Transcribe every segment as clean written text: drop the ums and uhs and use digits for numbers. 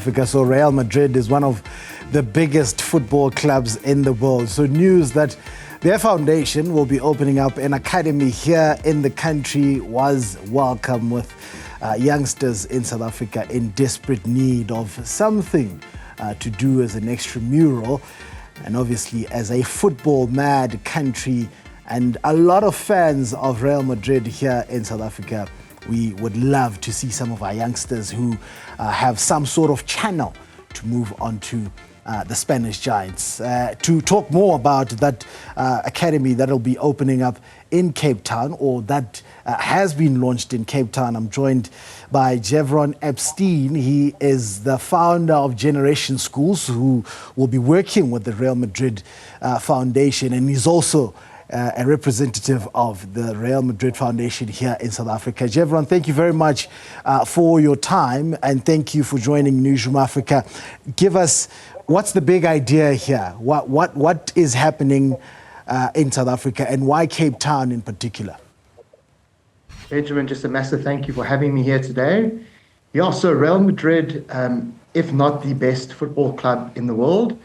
Africa. So Real Madrid is one of the biggest football clubs in the world. So news that their foundation will be opening up an academy here in the country was welcome, with youngsters in South Africa in desperate need of something to do as an extramural. And obviously, as a football-mad country and a lot of fans of Real Madrid here in South Africa, we would love to see some of our youngsters who have some sort of channel to move on to the Spanish Giants. To talk more about that academy that will be opening up in Cape Town, or that has been launched in Cape Town, I'm joined by Jevron Epstein. He is the founder of Gerenation Schools, who will be working with the Real Madrid Foundation, and he's also a representative of the Real Madrid Foundation here in South Africa. Jevron, thank you very much for your time, and thank you for joining Newzroom Afrika. Give us, what's the big idea here? What is happening in South Africa, and why Cape Town in particular? Benjamin, just a massive thank you for having me here today. Yeah, so Real Madrid, if not the best football club in the world,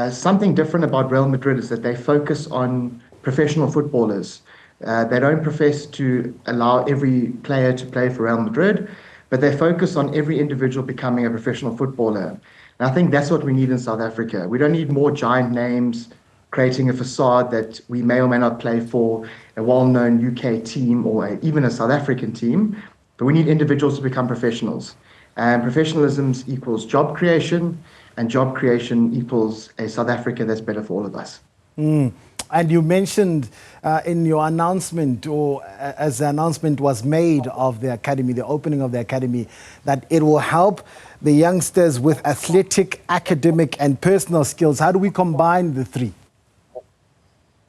something different about Real Madrid is that they focus on professional footballers. They don't profess to allow every player to play for Real Madrid, but they focus on every individual becoming a professional footballer. And I think that's what we need in South Africa. We don't need more giant names creating a facade that we may or may not play for a well-known UK team or even a South African team, but we need individuals to become professionals. And professionalism equals job creation, and job creation equals a South Africa that's better for all of us. And you mentioned in your announcement, or as the announcement was made of the academy, the opening of the academy, that it will help the youngsters with athletic, academic, and personal skills. How do we combine the three?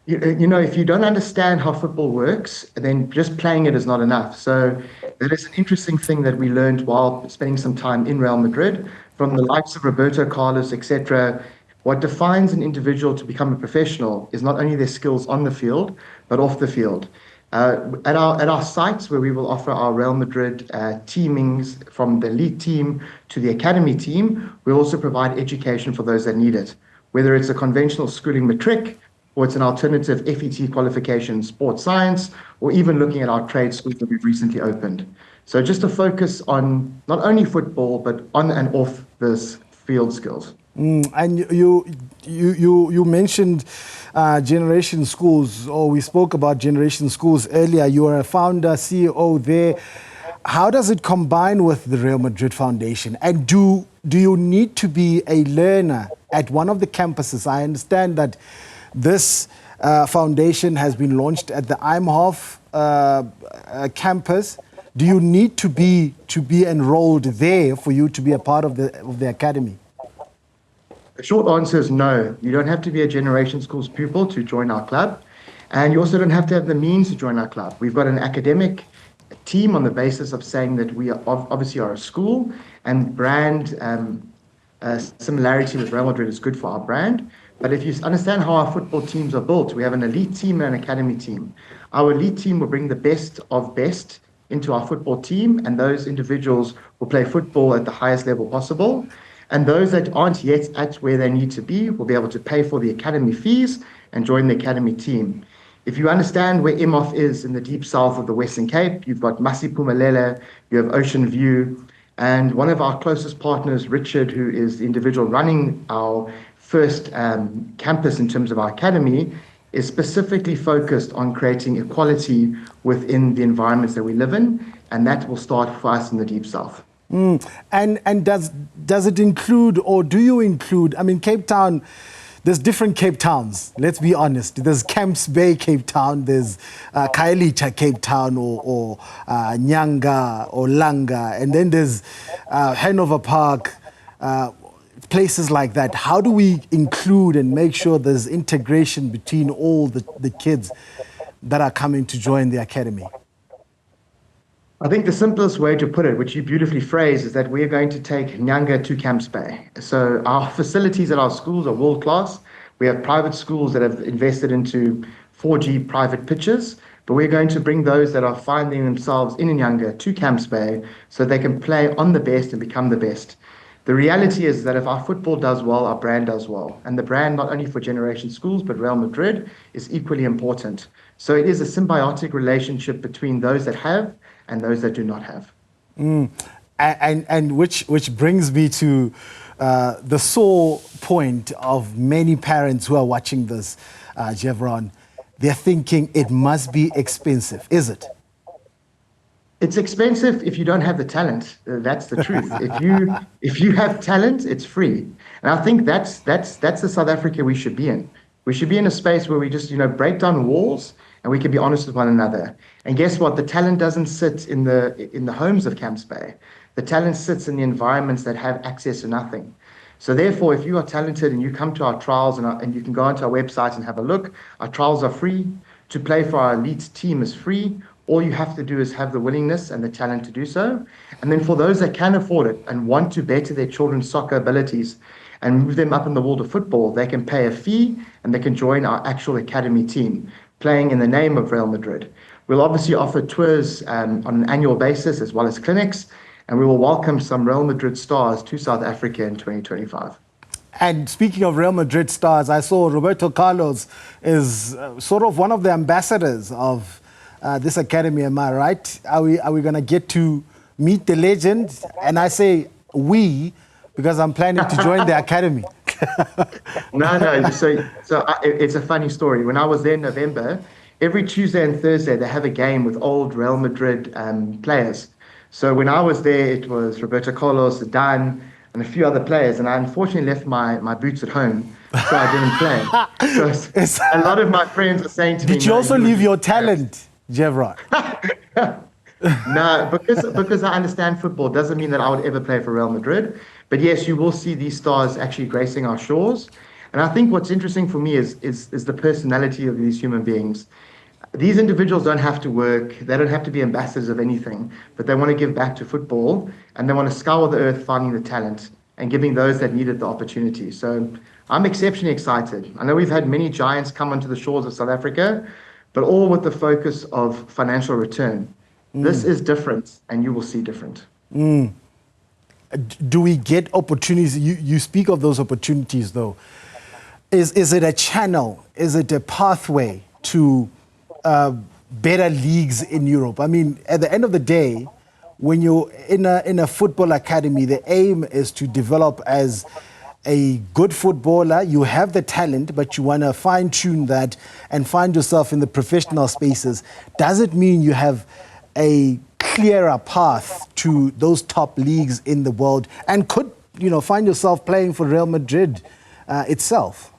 You know, if you don't understand how football works, then just playing it is not enough. So that is an interesting thing that we learned while spending some time in Real Madrid from the likes of Roberto Carlos, etc. What defines an individual to become a professional is not only their skills on the field, but off the field. At our sites, where we will offer our Real Madrid teamings from the elite team to the academy team, we also provide education for those that need it. Whether it's a conventional schooling matric, or it's an alternative FET qualification in sports science, or even looking at our trade schools that we've recently opened. So just to focus on not only football, but on and off this field skills. And you mentioned Gerenation Schools, or we spoke about Gerenation Schools earlier. You are a founder, CEO there. How does it combine with the Real Madrid Foundation? And do you need to be a learner at one of the campuses? I understand that this foundation has been launched at the Imhoff campus. Do you need to be enrolled there for you to be a part of the academy? The short answer is no. You don't have to be a Gerenation Schools pupil to join our club, and you also don't have to have the means to join our club. We've got an academic team on the basis of saying that we are obviously a school, and brand similarity with Real Madrid is good for our brand. But if you understand how our football teams are built, we have an elite team and an academy team. Our elite team will bring the best of best into our football team, and those individuals will play football at the highest level possible. And those that aren't yet at where they need to be will be able to pay for the academy fees and join the academy team. If you understand where Imhoff is in the deep south of the Western Cape, you've got Masipumalele, you have Ocean View, and one of our closest partners, Richard, who is the individual running our first campus in terms of our academy, is specifically focused on creating equality within the environments that we live in, and that will start for us in the Deep South. And does it include, or do you include, I mean, Cape Town, there's different Cape Towns, let's be honest. There's Camps Bay Cape Town, there's Khayelitsha Cape Town, or Nyanga or Langa, and then there's Hanover Park, places like that. How do we include and make sure there's integration between all the kids that are coming to join the academy? I think the simplest way to put it, which you beautifully phrased, is that we're going to take Nyanga to Camps Bay. So our facilities at our schools are world class. We have private schools that have invested into 4G private pitches, but we're going to bring those that are finding themselves in Nyanga to Camps Bay so they can play on the best and become the best. The reality is that if our football does well, our brand does well. And the brand, not only for Generation Schools, but Real Madrid, is equally important. So it is a symbiotic relationship between those that have and those that do not have. And which brings me to the sore point of many parents who are watching this, Jevron. They're thinking it must be expensive. Is it? It's expensive if you don't have the talent. That's the truth. If you have talent, it's free. And I think that's the South Africa we should be in. We should be in a space where we just break down walls and we can be honest with one another. And guess what? The talent doesn't sit in the homes of Camps Bay. The talent sits in the environments that have access to nothing. So therefore, if you are talented and you come to our trials and you can go onto our website and have a look, our trials are free. To play for our elite team is free. All you have to do is have the willingness and the talent to do so. And then for those that can afford it and want to better their children's soccer abilities and move them up in the world of football, they can pay a fee and they can join our actual academy team, playing in the name of Real Madrid. We'll obviously offer tours on an annual basis as well as clinics, and we will welcome some Real Madrid stars to South Africa in 2025. And speaking of Real Madrid stars, I saw Roberto Carlos is sort of one of the ambassadors of this academy, am I right? Are we going to get to meet the legend? And I say we because I'm planning to join the academy. No. So it's a funny story. When I was there in November, every Tuesday and Thursday they have a game with old Real Madrid players. So when I was there, it was Roberto Carlos, Zidane, and a few other players. And I unfortunately left my boots at home, so I didn't play. So a lot of my friends are saying to me, did you also leave your talent, Jevron? No, because I understand football doesn't mean that I would ever play for Real Madrid. But yes, you will see these stars actually gracing our shores. And I think what's interesting for me is the personality of these human beings. These individuals don't have to work. They don't have to be ambassadors of anything, but they want to give back to football and they want to scour the earth finding the talent and giving those that need it the opportunity. So I'm exceptionally excited. I know we've had many giants come onto the shores of South Africa, but all with the focus of financial return. This is different, and you will see different. Do we get opportunities? You speak of those opportunities, though. Is it a channel? Is it a pathway to better leagues in Europe? I mean, at the end of the day, when you're in a football academy, the aim is to develop as a good footballer. You have the talent, but you want to fine-tune that and find yourself in the professional spaces. Does it mean you have a clearer path to those top leagues in the world and could, find yourself playing for Real Madrid itself?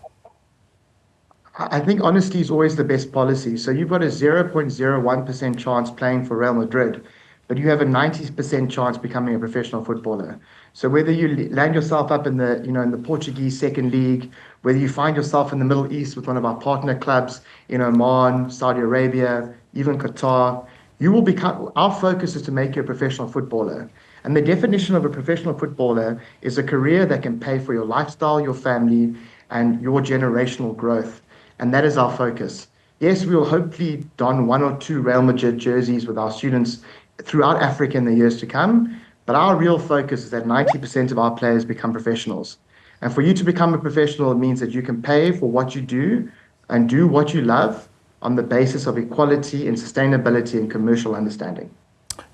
I think honesty is always the best policy. So you've got a 0.01% chance playing for Real Madrid, but you have a 90% chance becoming a professional footballer. So whether you land yourself up in the Portuguese second league, whether you find yourself in the Middle East with one of our partner clubs in Oman, Saudi Arabia, even Qatar, you will become. Our focus is to make you a professional footballer. And the definition of a professional footballer is a career that can pay for your lifestyle, your family, and your generational growth. And that is our focus. Yes, we will hopefully don 1 or 2 Real Madrid jerseys with our students throughout Africa in the years to come. But our real focus is that 90% of our players become professionals. And for you to become a professional, it means that you can pay for what you do and do what you love on the basis of equality and sustainability and commercial understanding.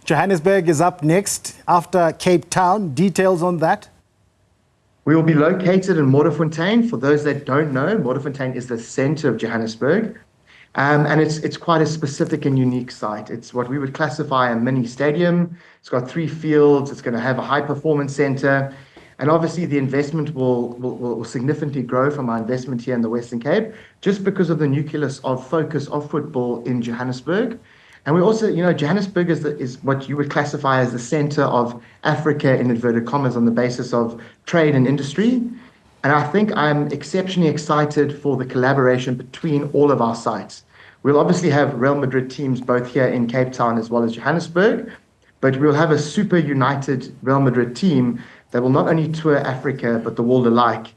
Johannesburg is up next after Cape Town. Details on that? We will be located in Modderfontein. For those that don't know, Modderfontein is the center of Johannesburg. And it's quite a specific and unique site. It's what we would classify a mini stadium. It's got 3 fields. It's going to have a high performance center. And obviously the investment will significantly grow from our investment here in the Western Cape, just because of the nucleus of focus of football in Johannesburg. And we also, Johannesburg is what you would classify as the center of Africa, in inverted commas, on the basis of trade and industry. And I think I'm exceptionally excited for the collaboration between all of our sites. We'll obviously have Real Madrid teams both here in Cape Town as well as Johannesburg, but we'll have a super united Real Madrid team that will not only tour Africa, but the world alike,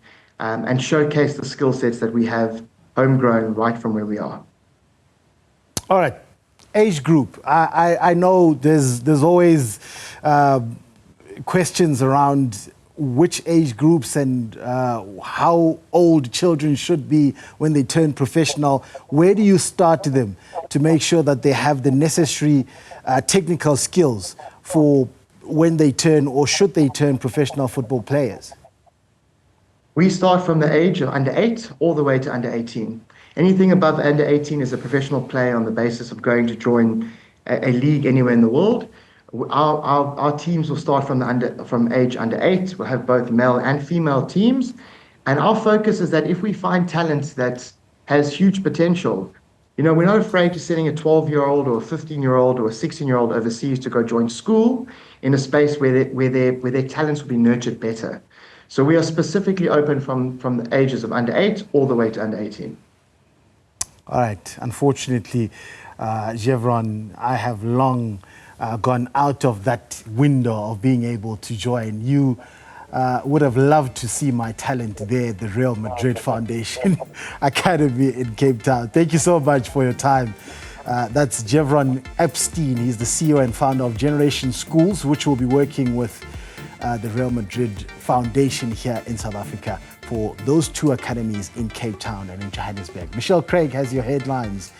and showcase the skill sets that we have homegrown right from where we are. All right. Age group. I know there's always questions around which age groups and how old children should be when they turn professional? Where do you start them to make sure that they have the necessary technical skills for when they turn, or should they turn, professional football players? We start from the age of under 8 all the way to under 18. Anything above under 18 is a professional player on the basis of going to join a league anywhere in the world. Our teams will start from age under 8. We'll have both male and female teams. And our focus is that if we find talent that has huge potential, we're not afraid to sending a 12-year-old or a 15-year-old or a 16-year-old overseas to go join school in a space where their talents will be nurtured better. So we are specifically open from the ages of under 8 all the way to under 18. All right. Unfortunately, Jevron, I have long gone out of that window of being able to join. You would have loved to see my talent there at the Real Madrid Foundation Academy in Cape Town. Thank you so much for your time. That's Jevron Epstein. He's the CEO and founder of Gerenation Schools, which will be working with the Real Madrid Foundation here in South Africa for those 2 academies in Cape Town and in Johannesburg. Michelle Craig has your headlines.